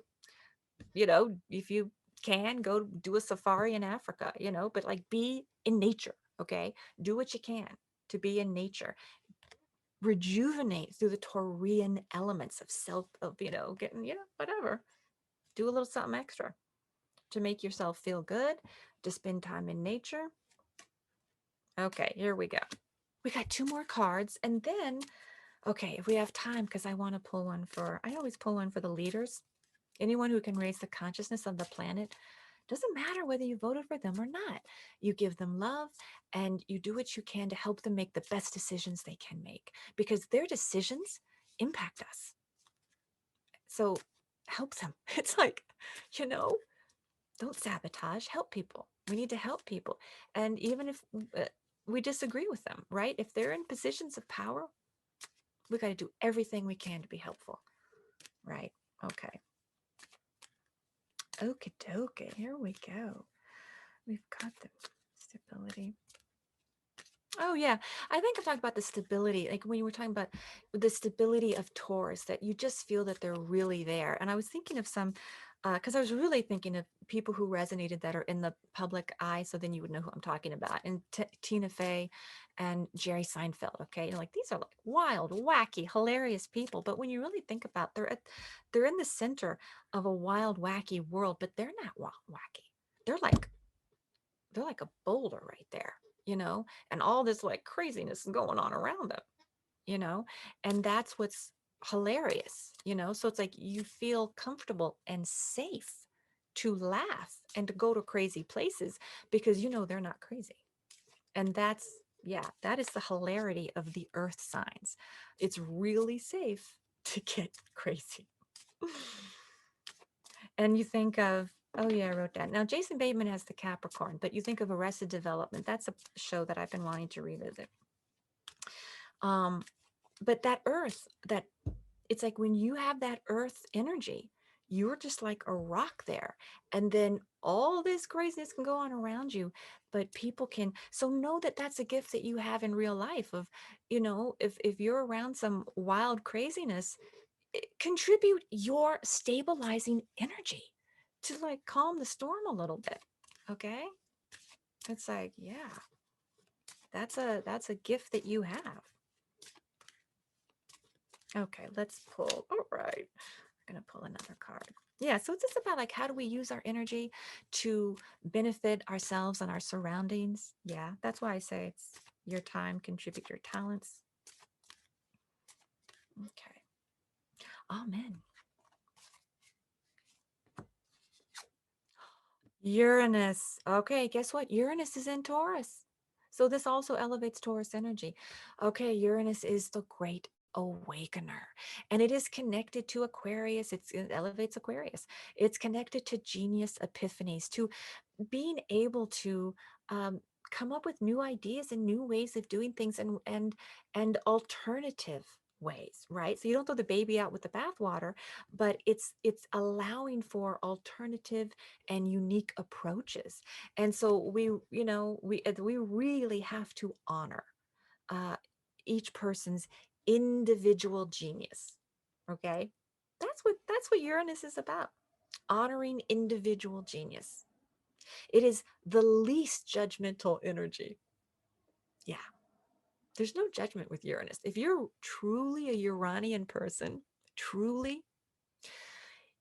S1: if you can go do a safari in Africa, but like be in nature, okay? Do what you can to be in nature. Rejuvenate through the Taurian elements of self, of, getting, whatever. Do a little something extra to make yourself feel good, to spend time in nature. Okay, here we go. We got two more cards. And then, okay, if we have time, because I want to pull one I always pull one for the leaders. Anyone who can raise the consciousness of the planet. Doesn't matter whether you voted for them or not. You give them love and you do what you can to help them make the best decisions they can make because their decisions impact us. So help them. It's like, don't sabotage, help people. We need to help people. And even if we disagree with them, right? If they're in positions of power, We got to do everything we can to be helpful, right? Okay. Okie dokie. Here we go. We've got the stability. Oh yeah, I think I'm talking about the stability, like when you were talking about the stability of Taurus, that you just feel that they're really there. And I was thinking of some, because I was really thinking of people who resonated that are in the public eye, so then you would know who I'm talking about. And Tina Fey and Jerry Seinfeld. Okay, you're like, these are like wild, wacky, hilarious people. But when you really think about, they're in the center of a wild, wacky world, but they're not wild, wacky. They're like they're like a boulder right there, you know, and all this like craziness is going on around them, you know, and that's what's hilarious, you know. So it's like you feel comfortable and safe to laugh and to go to crazy places because you know they're not crazy. And that's, yeah, that is the hilarity of the earth signs. It's really safe to get crazy. And you think of, oh yeah, I wrote that. Now, Jason Bateman has the Capricorn, but you think of Arrested Development. That's a show that I've been wanting to revisit. But that Earth, that it's like when you have that Earth energy, you're just like a rock there. And then all this craziness can go on around you, but people can. So know that that's a gift that you have in real life. Of, you know, if you're around some wild craziness, contribute your stabilizing energy to like calm the storm a little bit. Okay, it's like, yeah, that's a gift that you have. Okay, let's pull. All right, I'm gonna pull another card. Yeah, so it's just about like how do we use our energy to benefit ourselves and our surroundings. Yeah, that's why I say it's your time, contribute your talents. Okay, amen. Uranus. Okay, guess what? Uranus is in Taurus. So this also elevates Taurus energy. Okay, Uranus is the great awakener, and it is connected to Aquarius. It elevates Aquarius. It's connected to genius epiphanies, to being able to um, come up with new ideas and new ways of doing things, and alternative ways, right? So you don't throw the baby out with the bathwater, but it's allowing for alternative and unique approaches. And so we really have to honor uh, each person's individual genius. Okay, that's what Uranus is about, honoring individual genius. It is the least judgmental energy. Yeah, there's no judgment with Uranus. If you're truly a Uranian person, truly,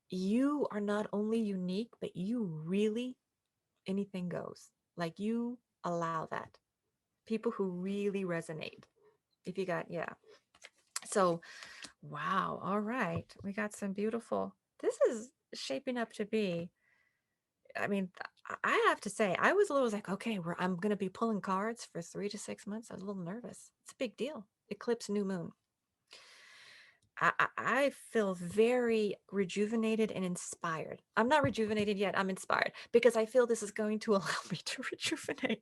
S1: you are not only unique, but you really, anything goes. Like you allow that. People who really resonate. If you got, yeah. So, wow. All right. We got some beautiful. This is shaping up to be, I mean, I have to say, I was a little like, okay, I'm going to be pulling cards for 3 to 6 months. I was a little nervous. It's a big deal. Eclipse, new moon. I feel very rejuvenated and inspired. I'm not rejuvenated yet. I'm inspired because I feel this is going to allow me to rejuvenate.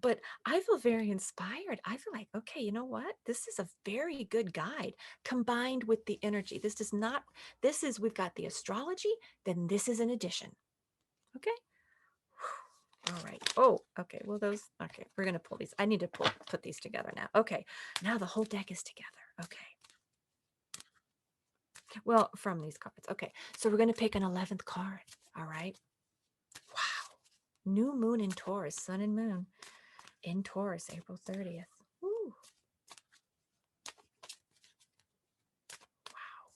S1: But I feel very inspired. I feel like, okay, you know what? This is a very good guide combined with the energy. This does not, this is, we've got the astrology, then this is an addition. Okay. All right. Oh, okay. Well, okay, we're going to pull these. I need to put these together now. Okay. Now the whole deck is together. Okay. Well, from these cards. Okay. So we're going to pick an 11th card. All right. Wow. New moon in Taurus, sun and moon in Taurus, April 30th. Ooh. Wow.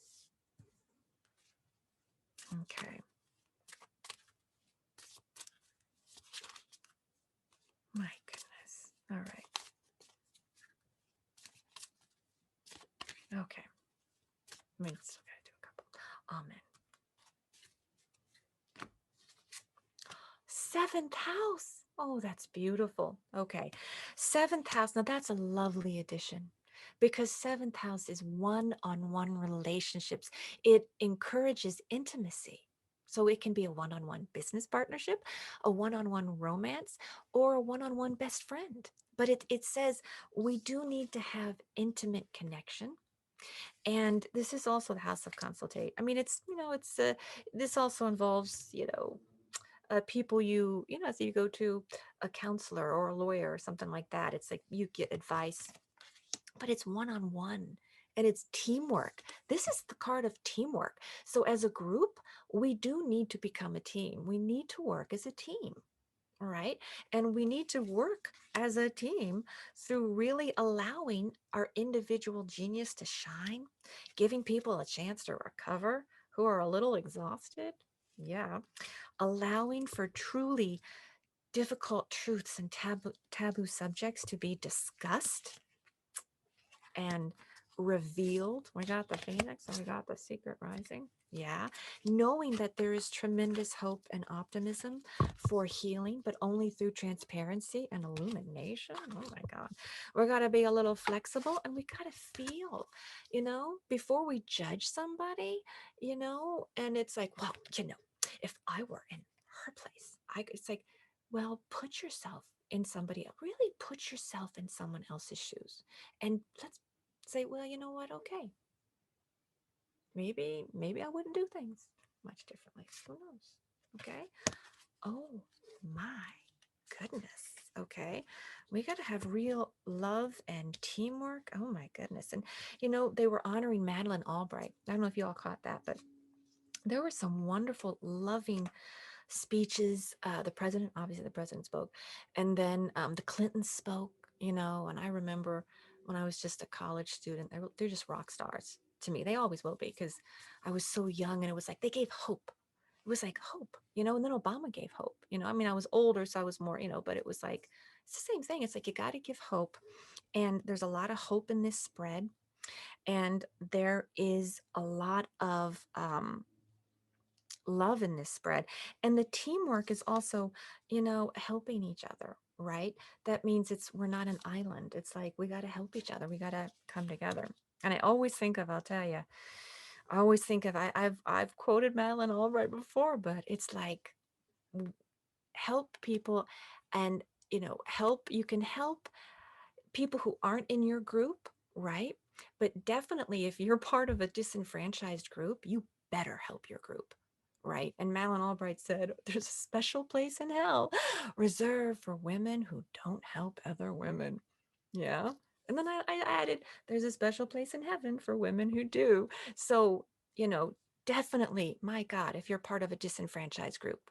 S1: Okay. My goodness. All right. Okay. I mean, still got to do a couple. Amen. Seventh house. Oh, that's beautiful. Okay. Seventh house. Now, that's a lovely addition because seventh house is one-on-one relationships. It encourages intimacy. So it can be a one-on-one business partnership, a one-on-one romance, or a one-on-one best friend. But it says we do need to have intimate connection. And this is also the house of consultate. I mean, it's, this also involves, people so you go to a counselor or a lawyer or something like that. It's like you get advice, but it's one on one and it's teamwork. This is the card of teamwork. So as a group, we do need to become a team. We need to work as a team. All right. And we need to work as a team through really allowing our individual genius to shine, giving people a chance to recover who are a little exhausted. Yeah. Allowing for truly difficult truths and taboo subjects to be discussed and revealed. We got the Phoenix and we got the Secret Rising. Yeah. Knowing that there is tremendous hope and optimism for healing, but only through transparency and illumination. Oh my God. We're got to be a little flexible and we got to feel, before we judge somebody, and it's like, well, if I were in her place, it's like, well, put yourself in somebody, really put yourself in someone else's shoes. And let's say, well, you know what? Okay, maybe I wouldn't do things much differently. Who knows? Okay. Oh my goodness. Okay. We got to have real love and teamwork. Oh my goodness. And they were honoring Madeleine Albright. I don't know if you all caught that, but there were some wonderful, loving speeches. Obviously, the president spoke, and then the Clintons spoke. And I remember when I was just a college student, they're just rock stars to me. They always will be because I was so young, and it was like they gave hope. It was like hope, and then Obama gave hope. I mean, I was older, so I was more, but it was like it's the same thing. It's like you got to give hope, and there's a lot of hope in this spread, and there is a lot of love in this spread. And the teamwork is also, helping each other, right? That means we're not an island. It's like we got to help each other. We got to come together. And I always think of, I'll tell you, I always think of, I've quoted Madeleine Albright before, but it's like help people and, you can help people who aren't in your group, right? But definitely, if you're part of a disenfranchised group, you better help your group, right? And Madeleine Albright said, there's a special place in hell reserved for women who don't help other women. Yeah. And then I added, there's a special place in heaven for women who do. So, definitely, my God, if you're part of a disenfranchised group,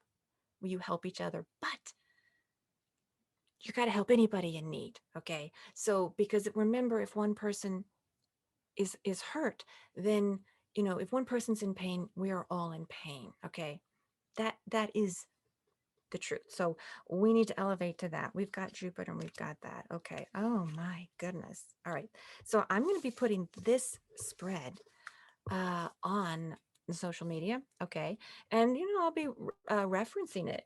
S1: will you help each other? But you got to help anybody in need. Okay. So, because remember, if one person is hurt, then, if one person's in pain, we are all in pain. Okay. That is the truth. So we need to elevate to that. We've got Jupiter and we've got that. Okay. Oh my goodness. All right. So I'm going to be putting this spread on social media. Okay. And, I'll be referencing it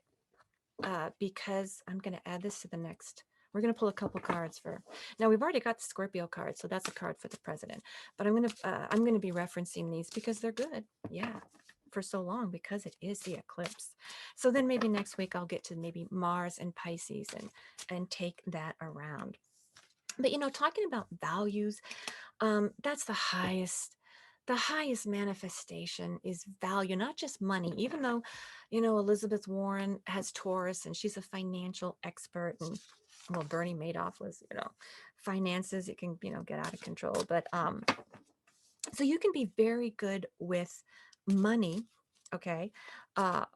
S1: because I'm going to add this to the next. We're going to pull a couple cards for. Now we've already got the Scorpio card, so that's a card for the president. But I'm going to be referencing these because they're good. Yeah, for so long because it is the eclipse. So then maybe next week I'll get to maybe Mars and Pisces and take that around. But talking about values, that's the highest manifestation is value, not just money. Even though, Elizabeth Warren has Taurus and she's a financial expert, and well, Bernie Madoff was, finances, it can, get out of control. But so you can be very good with money, okay? But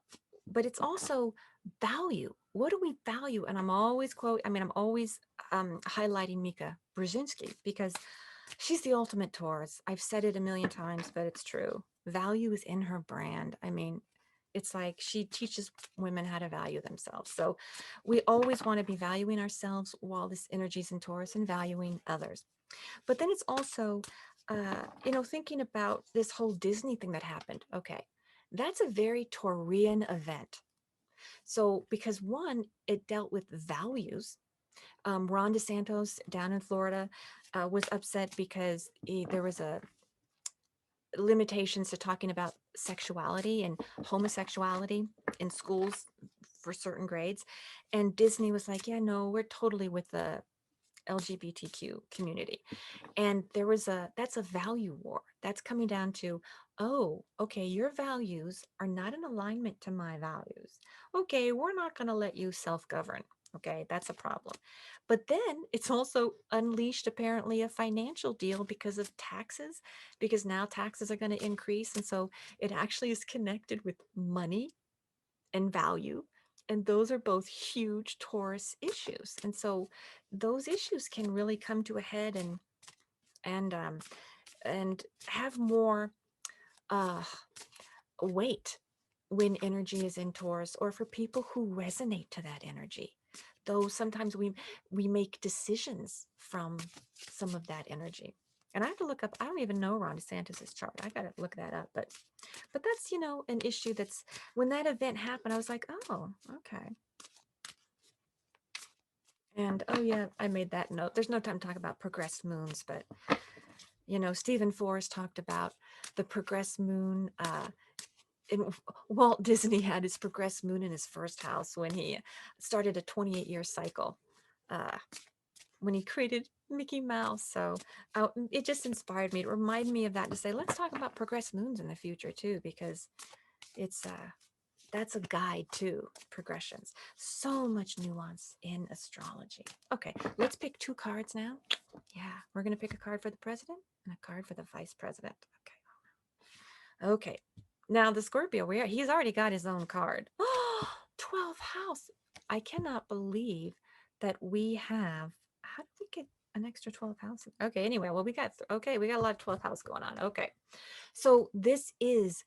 S1: it's also value. What do we value? And I'm always highlighting Mika Brzezinski because she's the ultimate Taurus. I've said it a million times, but it's true. Value is in her brand. I mean, it's like she teaches women how to value themselves. So we always want to be valuing ourselves while this energy is in Taurus and valuing others. But then it's also, thinking about this whole Disney thing that happened. Okay, that's a very Taurian event. So because one, it dealt with values. Ron DeSantos down in Florida was upset because there was a limitations to talking about sexuality and homosexuality in schools for certain grades, and Disney was like, yeah, no, we're totally with the LGBTQ community. And that's a value war. That's coming down to, oh, okay, your values are not in alignment to my values. Okay, we're not going to let you self-govern. Okay, that's a problem. But then it's also unleashed apparently a financial deal because of taxes, because now taxes are going to increase. And so it actually is connected with money and value. And those are both huge Taurus issues. And so those issues can really come to a head and um, and have more uh, weight when energy is in Taurus, or for people who resonate to that energy. Though sometimes we make decisions from some of that energy. And I have to look up, I don't even know Ron DeSantis's chart. I gotta look that up. But that's, an issue that's, when that event happened, I was like, oh, okay. And oh yeah, I made that note. There's no time to talk about progressed moons, but Stephen Forrest talked about the progressed moon. Walt Disney had his progressed moon in his first house when he started a 28-year cycle, uh, when he created Mickey Mouse. So it just inspired me. It reminded me of that, to say, let's talk about progressed moons in the future too, because it's that's a guide to progressions. So much nuance in astrology. Okay, let's pick two cards now. Yeah, we're going to pick a card for the president and a card for the vice president. Okay. Okay. Now the Scorpio, he's already got his own card. 12th house. I cannot believe that we have, how did we get an extra 12th house? Okay, anyway, well, we got a lot of 12th house going on. Okay. So this is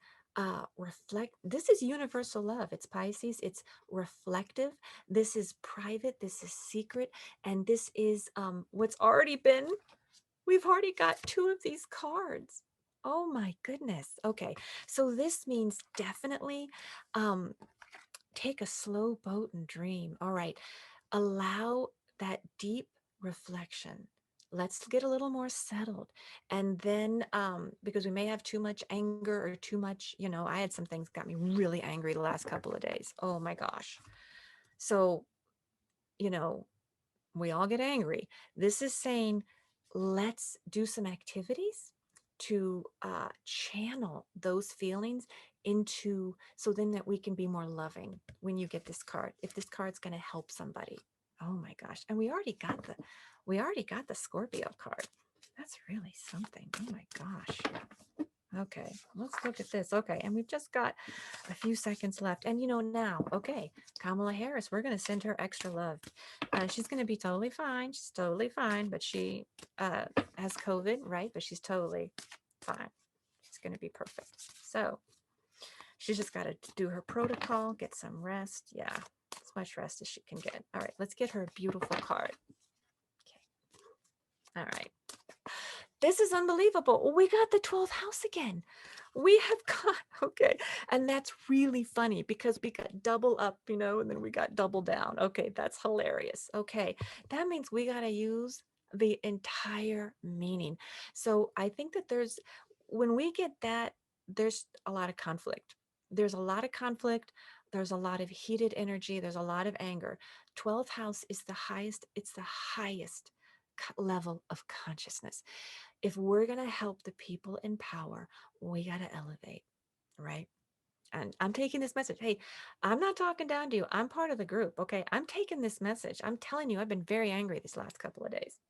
S1: this is universal love. It's Pisces, it's reflective, this is private, this is secret, and this is what's already been, we've already got two of these cards. Oh my goodness. Okay. So this means definitely um take a slow boat and dream. All right. Allow that deep reflection. Let's get a little more settled. And then, because we may have too much anger or too much, I had some things got me really angry the last couple of days. Oh my gosh. So, you know, we all get angry. This is saying, let's do some activities to channel those feelings into, so then that we can be more loving when you get this card, if this card's going to help somebody. Oh my gosh. And we already got the Scorpio card. That's really something. Oh my gosh. Okay, let's look at this. Okay, and we've just got a few seconds left. And now, okay, Kamala Harris, we're going to send her extra love. She's going to be totally fine. She's totally fine, but she has COVID, right? But she's totally fine. She's going to be perfect. So she's just got to do her protocol, get some rest. Yeah, as much rest as she can get. All right, let's get her a beautiful card. Okay. All right. This is unbelievable. We got the 12th house again. We have got, okay. And that's really funny because we got double up, and then we got double down. Okay, that's hilarious. Okay, that means we got to use the entire meaning. So I think that when we get that, there's a lot of conflict. There's a lot of conflict. There's a lot of heated energy. There's a lot of anger. 12th house is the highest, it's the highest level of consciousness. If we're going to help the people in power, we got to elevate, right? And I'm taking this message. Hey, I'm not talking down to you. I'm part of the group. Okay. I'm taking this message. I'm telling you, I've been very angry these last couple of days.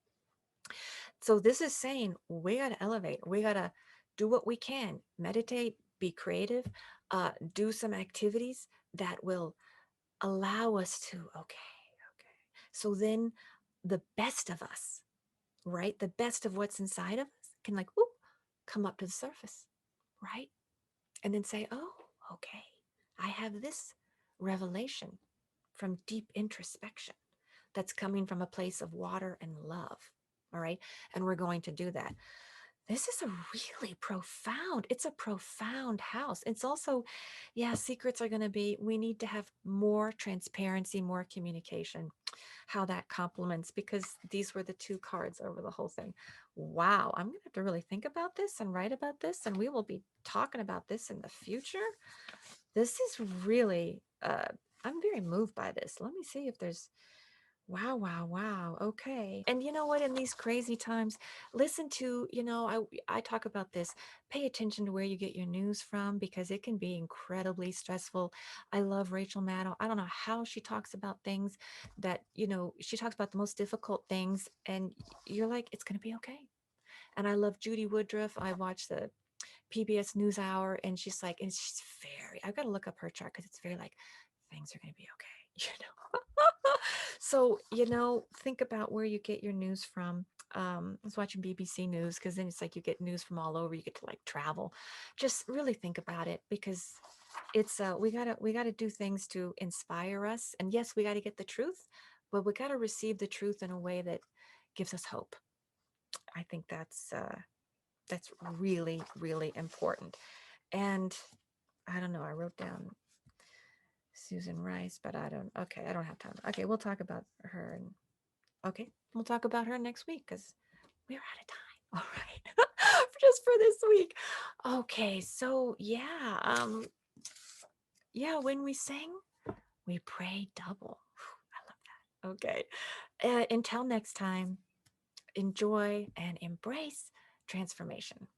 S1: So this is saying we got to elevate. We got to do what we can, meditate, be creative, do some activities that will allow us to, okay. So then the best of us, right? The best of what's inside of us can come up to the surface, right? And then say, oh, okay, I have this revelation from deep introspection that's coming from a place of water and love. All right. And we're going to do that. This is a really profound, it's a profound house. It's also, yeah, secrets are going to be, we need to have more transparency, more communication, how that complements, because these were the two cards over the whole thing. Wow, I'm going to have to really think about this and write about this, and we will be talking about this in the future. This is really, I'm very moved by this. Let me see if there's, Wow, wow, wow. Okay. And you know what? In these crazy times, listen to, I talk about this. Pay attention to where you get your news from because it can be incredibly stressful. I love Rachel Maddow. I don't know how she talks about things that, she talks about the most difficult things, and you're like, it's going to be okay. And I love Judy Woodruff. I watch the PBS News Hour, and she's like, and she's very, I've got to look up her chart because it's very like, things are going to be okay. So, think about where you get your news from. I was watching BBC News because then it's like you get news from all over. You get to like travel. Just really think about it because it's we gotta do things to inspire us. And yes, we gotta get the truth, but we gotta receive the truth in a way that gives us hope. I think that's really, really important. And I don't know, I wrote down Susan Rice, but I don't have time. Okay, we'll talk about her. And okay, we'll talk about her next week because we're out of time. All right. Just for this week. Okay, so yeah, when we sing, we pray double. I love that. Okay. Until next time, enjoy and embrace transformation.